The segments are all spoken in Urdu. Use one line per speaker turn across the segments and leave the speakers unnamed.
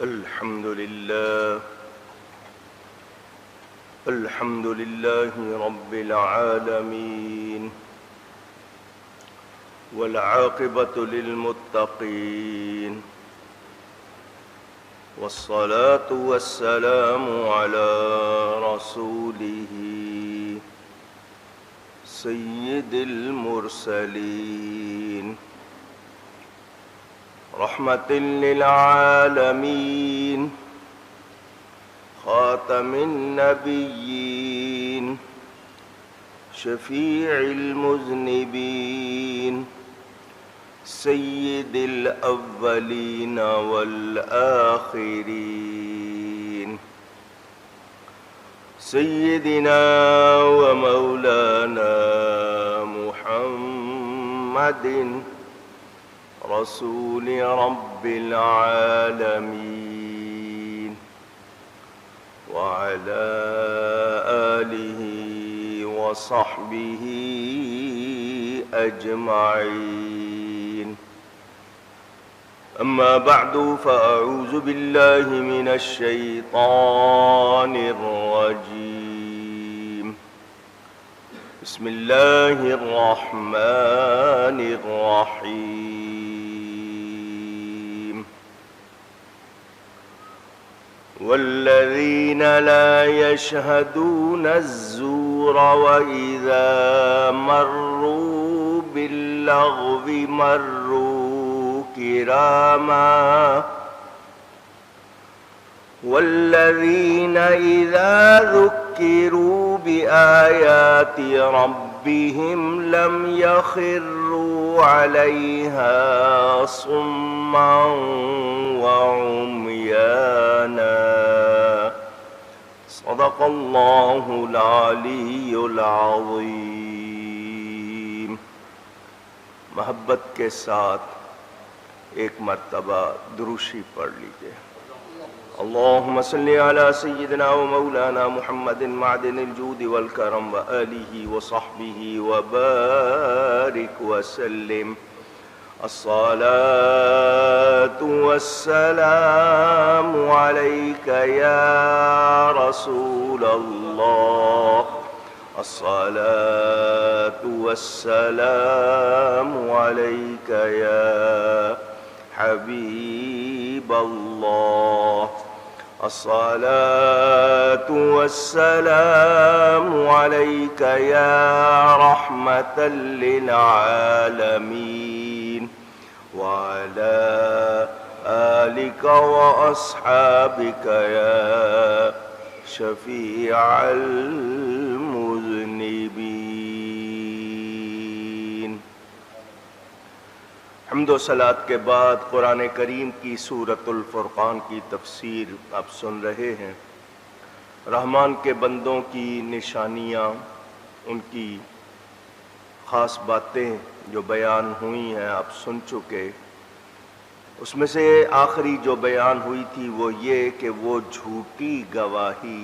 الحمد لله رب العالمين والعاقبة للمتقين والصلاة والسلام على رسوله سيد المرسلين رحمة للعالمين خاتم النبيين شفيع المذنبين سيد الأولين والآخرين سيدنا ومولانا محمد رسول رب العالمين وعلى آله وصحبه أجمعين. أما بعد فأعوذ بالله من الشيطان الرجيم. بسم الله الرحمن الرحيم. والذين لا يشهدون الزور وإذا مروا باللغو مروا كراما والذين إذا ذكروا بآيات ربهم لم يخروا عليها صما وعميانا. صدق اللہ العلی العظیم. محبت کے ساتھ ایک مرتبہ دروشی پڑھ لیجئے. اللهم صل على سيدنا ومولانا محمد معدن الجود والكرم وآله وصحبه وبارك وسلم. الصلاة والسلام عليك يا رسول الله. الصلاة والسلام عليك يا حبيب الله. الصلاة والسلام عليك يا رحمة للعالمين وعلى آلك وأصحابك يا شفيع المذنبين. حمد و صلاۃ کے بعد قرآن کریم کی سورۃ الفرقان کی تفسیر آپ سن رہے ہیں. رحمان کے بندوں کی نشانیاں، ان کی خاص باتیں جو بیان ہوئی ہیں آپ سن چکے. اس میں سے آخری جو بیان ہوئی تھی وہ یہ کہ وہ جھوٹی گواہی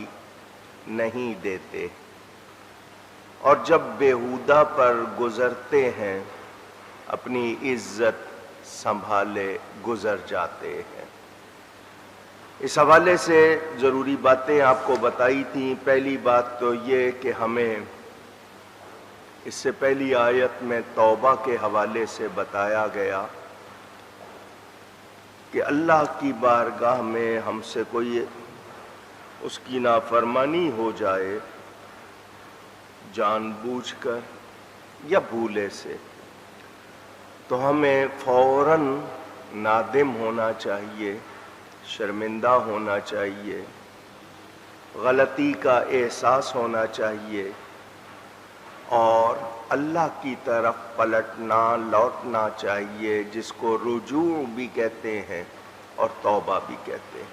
نہیں دیتے اور جب بیہودہ پر گزرتے ہیں اپنی عزت سنبھالے گزر جاتے ہیں. اس حوالے سے ضروری باتیں آپ کو بتائی تھیں. پہلی بات تو یہ کہ ہمیں اس سے پہلی آیت میں توبہ کے حوالے سے بتایا گیا کہ اللہ کی بارگاہ میں ہم سے کوئی اس کی نافرمانی ہو جائے جان بوجھ کر یا بھولے سے تو ہمیں فوراً نادم ہونا چاہیے، شرمندہ ہونا چاہیے، غلطی کا احساس ہونا چاہیے اور اللہ کی طرف پلٹنا لوٹنا چاہیے، جس کو رجوع بھی کہتے ہیں اور توبہ بھی کہتے ہیں.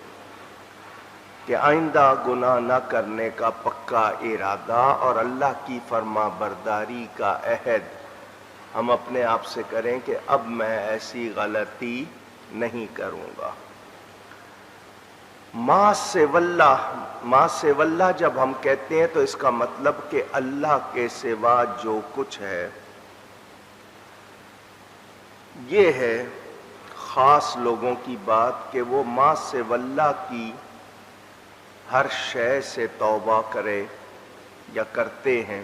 کہ آئندہ گناہ نہ کرنے کا پکا ارادہ اور اللہ کی فرما برداری کا عہد ہم اپنے آپ سے کریں کہ اب میں ایسی غلطی نہیں کروں گا. ما سواللہ جب ہم کہتے ہیں تو اس کا مطلب کہ اللہ کے سوا جو کچھ ہے یہ ہے خاص لوگوں کی بات کہ وہ ما سوی اللہ کی ہر شے سے توبہ کرے یا کرتے ہیں،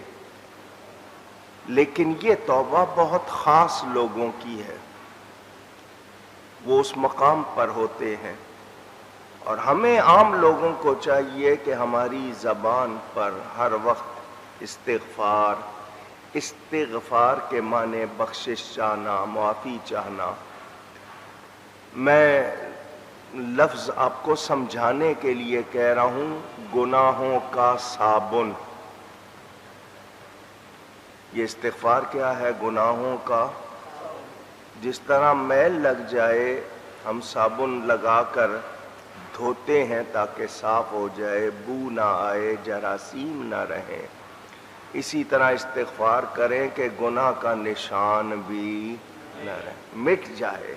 لیکن یہ توبہ بہت خاص لوگوں کی ہے، وہ اس مقام پر ہوتے ہیں، اور ہمیں عام لوگوں کو چاہیے کہ ہماری زبان پر ہر وقت استغفار کے معنی بخشش چاہنا، معافی چاہنا۔ میں لفظ آپ کو سمجھانے کے لیے کہہ رہا ہوں، گناہوں کا صابن۔ یہ استغفار کیا ہے؟ گناہوں کا، جس طرح میل لگ جائے ہم صابن لگا کر دھوتے ہیں تاکہ صاف ہو جائے، بو نہ آئے، جراثیم نہ رہیں، اسی طرح استغفار کریں کہ گناہ کا نشان بھی نہ رہے، مٹ جائے۔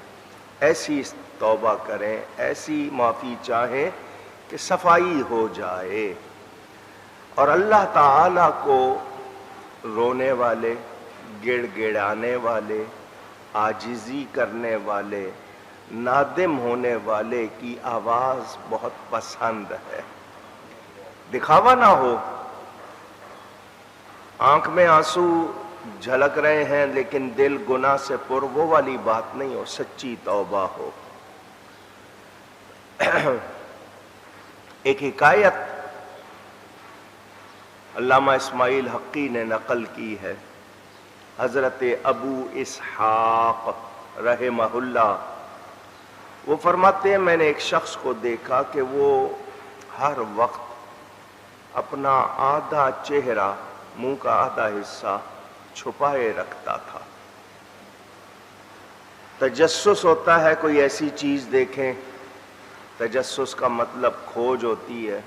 ایسی توبہ کریں، ایسی معافی چاہیں کہ صفائی ہو جائے، اور اللہ تعالی کو رونے والے، گڑ گڑانے والے، عاجزی کرنے والے، نادم ہونے والے کی آواز بہت پسند ہے۔ دکھاوا نہ ہو، آنکھ میں آنسو جھلک رہے ہیں لیکن دل گناہ سے پر، وہ والی بات نہیں ہو، سچی توبہ ہو۔ ایک حکایت علامہ اسماعیل حقی نے نقل کی ہے، حضرت ابو اسحاق رحمہ اللہ، وہ فرماتے ہیں میں نے ایک شخص کو دیکھا کہ وہ ہر وقت اپنا آدھا چہرہ، منہ کا آدھا حصہ چھپائے رکھتا تھا۔ تجسس ہوتا ہے، کوئی ایسی چیز دیکھیں، تجسس کا مطلب کھوج ہوتی ہے،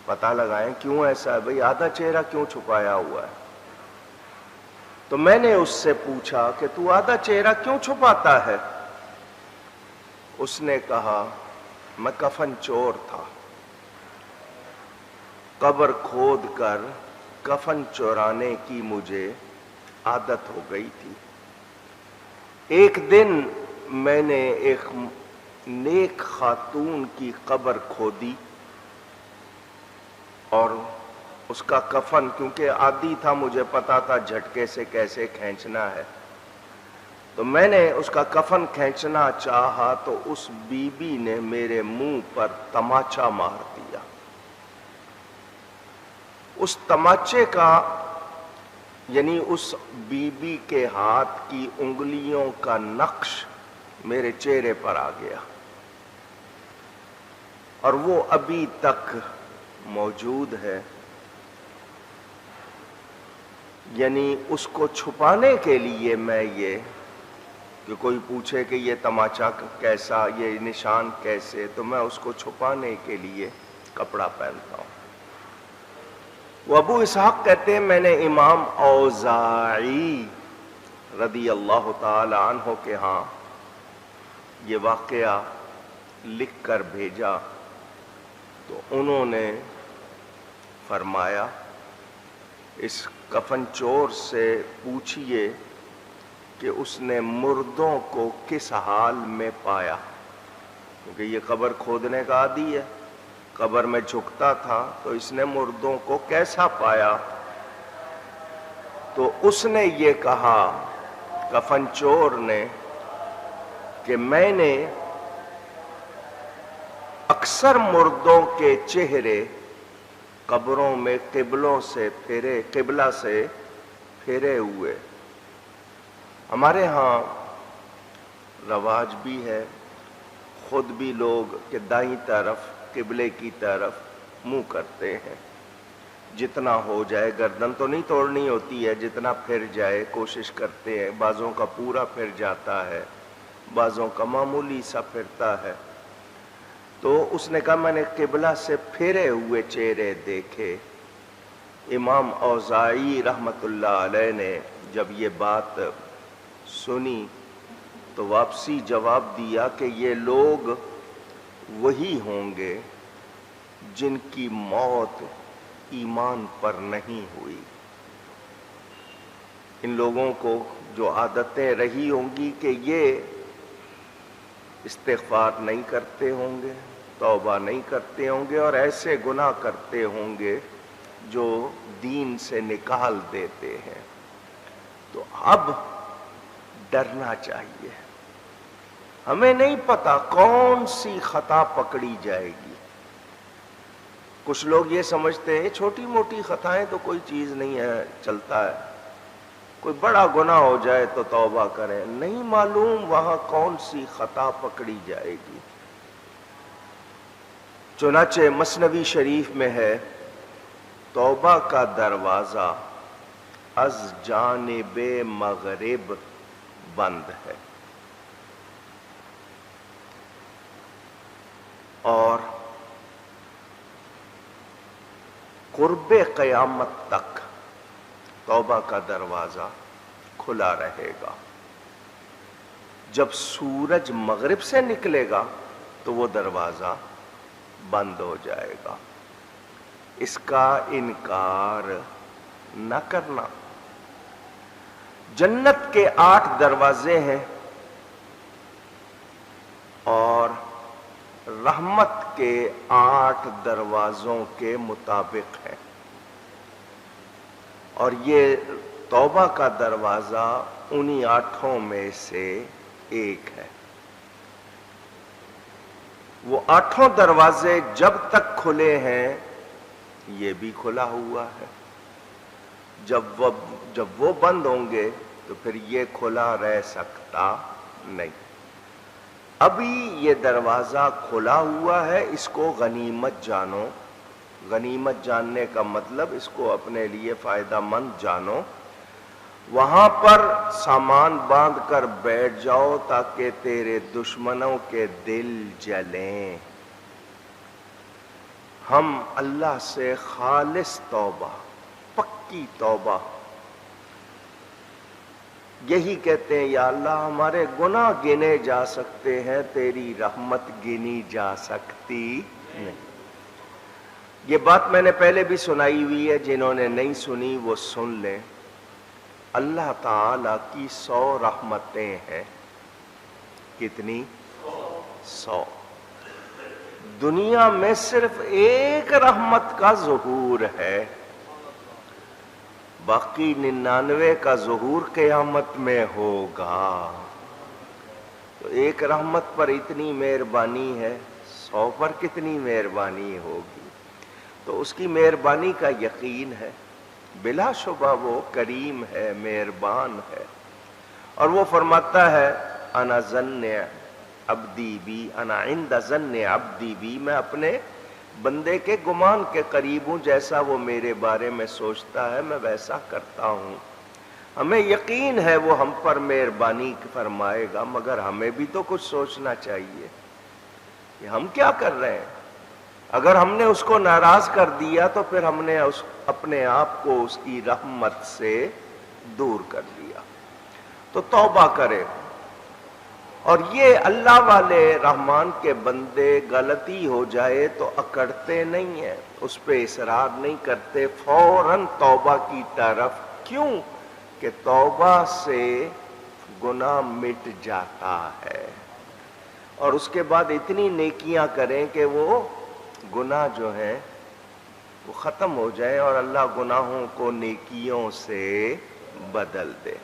پتہ لگائیں کیوں ایسا ہے، بھئی آدھا چہرہ کیوں چھپایا ہوا ہے۔ تو میں نے اس سے پوچھا کہ تو آدھا چہرہ کیوں چھپاتا ہے؟ اس نے کہا میں کفن چور تھا، قبر کھود کر کفن چورانے کی مجھے عادت ہو گئی تھی۔ ایک دن میں نے ایک نیک خاتون کی قبر کھودی اور اس کا کفن، کیونکہ عادی تھا، مجھے پتا تھا جھٹکے سے کیسے کھینچنا ہے، تو میں نے اس کا کفن کھینچنا چاہا تو اس بی بی نے میرے منہ پر تماچا مار دیا۔ اس تماچے کا یعنی اس بی بی کے ہاتھ کی انگلیوں کا نقش میرے چہرے پر آ گیا، اور وہ ابھی تک موجود ہے۔ یعنی اس کو چھپانے کے لیے میں یہ کہ کوئی پوچھے کہ یہ تماچا کیسا، یہ نشان کیسے، تو میں اس کو چھپانے کے لیے کپڑا پہنتا ہوں۔ وہ ابو اسحاق کہتے ہیں میں نے امام اوزاعی رضی اللہ تعالی عنہ کے ہاں یہ واقعہ لکھ کر بھیجا، تو انہوں نے فرمایا اس کفن چور سے پوچھئے کہ اس نے مردوں کو کس حال میں پایا، کیونکہ یہ قبر کھودنے کا عادی ہے، قبر میں جھکتا تھا، تو اس نے مردوں کو کیسا پایا؟ تو اس نے یہ کہا، کفن چور نے، کہ میں نے اکثر مردوں کے چہرے قبروں میں قبلہ سے پھیرے ہوئے۔ ہمارے ہاں رواج بھی ہے، خود بھی لوگ کہ دائیں طرف قبلے کی طرف منہ کرتے ہیں، جتنا ہو جائے، گردن تو نہیں توڑنی ہوتی ہے، جتنا پھر جائے کوشش کرتے ہیں، بعضوں کا پورا پھر جاتا ہے، بعضوں کا معمولی سا پھرتا ہے۔ تو اس نے کہا میں نے قبلہ سے پھرے ہوئے چہرے دیکھے۔ امام اوزاعی رحمت اللہ علیہ نے جب یہ بات سنی تو واپسی جواب دیا کہ یہ لوگ وہی ہوں گے جن کی موت ایمان پر نہیں ہوئی۔ ان لوگوں کو جو عادتیں رہی ہوں گی کہ یہ استغفار نہیں کرتے ہوں گے، توبہ نہیں کرتے ہوں گے، اور ایسے گناہ کرتے ہوں گے جو دین سے نکال دیتے ہیں۔ تو اب ڈرنا چاہیے۔ ہمیں نہیں پتا کون سی خطا پکڑی جائے گی۔ کچھ لوگ یہ سمجھتے ہیں چھوٹی موٹی خطائیں تو کوئی چیز نہیں ہے، چلتا ہے، کوئی بڑا گناہ ہو جائے تو توبہ کریں۔ نہیں معلوم وہاں کون سی خطا پکڑی جائے گی۔ چنانچہ مثنوی شریف میں ہے، توبہ کا دروازہ از جانب مغرب بند ہے، اور قرب قیامت تک توبہ کا دروازہ کھلا رہے گا۔ جب سورج مغرب سے نکلے گا تو وہ دروازہ بند ہو جائے گا۔ اس کا انکار نہ کرنا۔ جنت کے 8 دروازے ہیں اور رحمت کے 8 دروازوں کے مطابق ہے، اور یہ توبہ کا دروازہ انہی 8 میں سے ایک ہے۔ وہ 8 دروازے جب تک کھلے ہیں یہ بھی کھلا ہوا ہے، جب وہ بند ہوں گے تو پھر یہ کھلا رہ سکتا نہیں۔ ابھی یہ دروازہ کھلا ہوا ہے، اس کو غنیمت جانو۔ غنیمت جاننے کا مطلب اس کو اپنے لیے فائدہ مند جانو۔ وہاں پر سامان باندھ کر بیٹھ جاؤ تاکہ تیرے دشمنوں کے دل جلیں۔ ہم اللہ سے خالص توبہ، پکی توبہ، یہی کہتے ہیں، یا اللہ ہمارے گناہ گنے جا سکتے ہیں، تیری رحمت گنی جا سکتی نہیں۔ یہ بات میں نے پہلے بھی سنائی ہوئی ہے، جنہوں نے نہیں سنی وہ سن لیں۔ اللہ تعالی کی 100 رحمتیں ہیں۔ کتنی؟ 100۔ دنیا میں صرف ایک رحمت کا ظہور ہے، باقی 99 کا ظہور قیامت میں ہوگا۔ تو ایک رحمت پر اتنی مہربانی ہے، 100 پر کتنی مہربانی ہوگی؟ تو اس کی مہربانی کا یقین ہے، بلا شبہ وہ کریم ہے، مہربان ہے۔ اور وہ فرماتا ہے، انا ظن عبدی بی، انا عند ظن عبدی بی، میں اپنے بندے کے گمان کے قریب ہوں، جیسا وہ میرے بارے میں سوچتا ہے میں ویسا کرتا ہوں۔ ہمیں یقین ہے وہ ہم پر مہربانی فرمائے گا، مگر ہمیں بھی تو کچھ سوچنا چاہیے کہ ہم کیا کر رہے ہیں۔ اگر ہم نے اس کو ناراض کر دیا تو پھر ہم نے اپنے آپ کو اس کی رحمت سے دور کر دیا۔ تو توبہ کرے۔ اور یہ اللہ والے رحمان کے بندے غلطی ہو جائے تو اکڑتے نہیں ہیں، اس پہ اصرار نہیں کرتے، فوراً توبہ کی طرف۔ کیوں؟ کہ توبہ سے گناہ مٹ جاتا ہے، اور اس کے بعد اتنی نیکیاں کریں کہ وہ گناہ جو ہیں وہ ختم ہو جائیں، اور اللہ گناہوں کو نیکیوں سے بدل دے۔